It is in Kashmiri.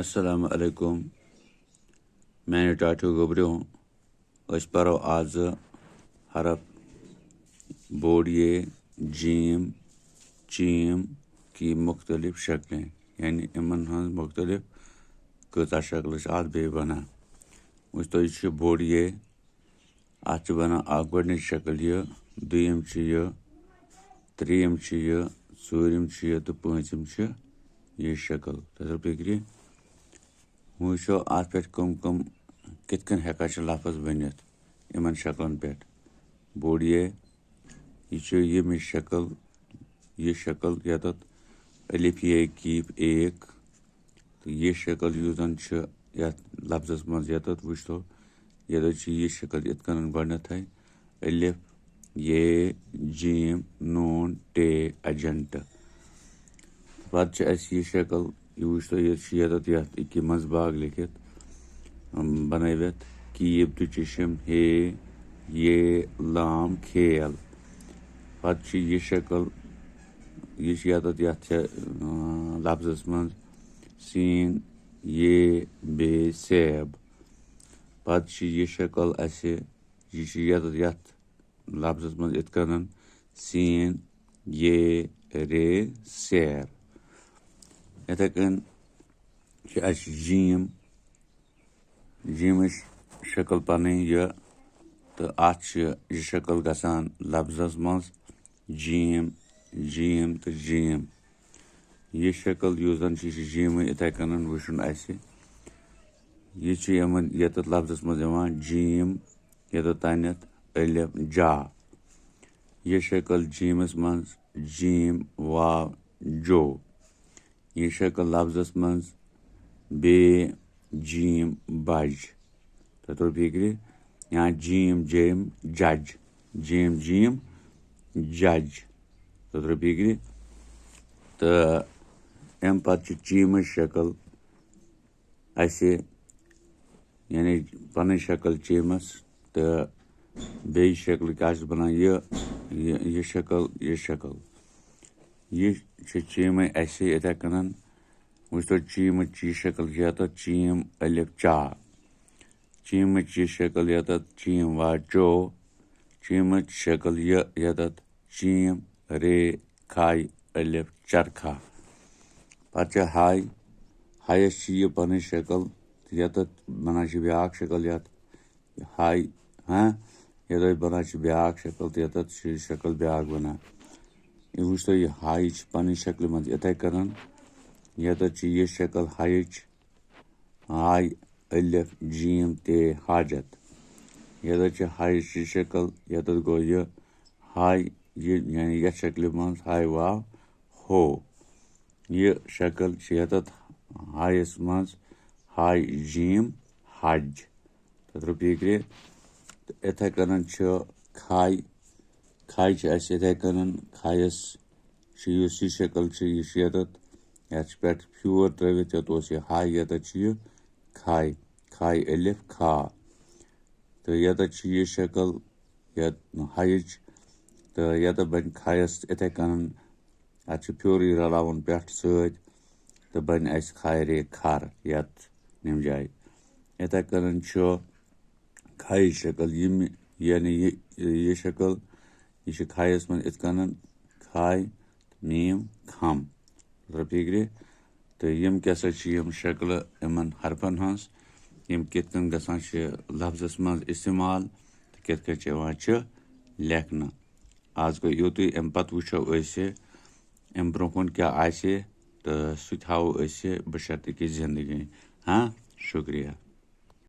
Assalamu alaikum. मैंने टाटू गोबरो अस परो आज हरफ बोड़िए जीम चीम की मुख्तलिफ शक्लें यानी इमन हंस मुख्तलिफ कता शक्ल आज बे बना उस तो बोड़िए आज बना आगोडनी शक्ल ये दुयम ये त्रीम ये सूरम ये तो पांचम ये शक्ल तथा फिक्री वो अत पे कम कित हेका लफज बनित इन शक्लन पे बोड़िए ये शक्ल यत अलिफ ये कीप एक तो ये शक्ल युस जन लफ्जस मज यत वो ये शक्ल इत गथ अलिफ ये जीम नून टे अजंट पे ये शक्ल ये वो ये मज बाग लिखित बनवित कीब तुचिशम हे ये लाम खेल पे ये शक्ल ये लफ्जस मज सीन ये बे सेब पे ये शक्ल ये लफ्जस मज इत सीन ये रे सैर इथे कन जीम शक्ल पन यह तो अत यह शक्ल गसान लफ्जस मज जीम जीम तो जीम ये शक्ल युस जन जीम इथे कन वुचन ये लफ्जस मज जीम ये तनत अलिफ जा ये शक्ल जीमस मज जीम वाव जो ये शक्ल लफ्जस मज बे जीम बज तो फिक्र यहाँ जीम जेम जज जीम जीम जज तो फिक्र तो अम पे चीम शक्ल यानी पन शक्ल चीमस तो बे शक्ल क्या बना ये शक्ल ये चीम इथे कन वो तो चीम ची शक्ल ये चीम अलिफ चा चीम ची शक्ल ये चीम वा चो चीम शक्ल ये चीम रे खाई अलिफ चरखा पे हाई हायस ये पन शक्ल ये बना ब्या शक्ल ये हाई हाँ ये बना ब्या शक्ल तो ये शक्ल ब्या बना ये वो तो ये हाई पन शक्ल मज इथे कन ये शक्ल हाई अलिफ जीम ते हाजत ये हाई शक्ल ये गो ये हाई यानी ये शक्ल मज हाई वाव हो ये शक्ल ये हायस मज हाई जीम हज तो फिक्र इथे कन खाई खाई इथे कन खायस ये शक्ल ये पे फ्यूर त्रित ये हाई ये खाई खाई अलिफ खा तो ये शक्ल ये हाइच तो ये बन खायस इथे कन अत फ्यूर रलावन पे सत तो बन खाय रे खर ये नम जाए इथे कन खाई शक्ल यानी ये शक्ल ये खायस मन इत कन खाय मीम खम फिक्र तो यम क्या शक्ल इन हरफन हंस यम कित गसान लफ्जस मज इस्तेमाल तो कित लेखन आज गो यूत अम पे वो अम ब्रोह क्या तो सह हावो बशर्ते कि जिंदगी हाँ शुक्रिया।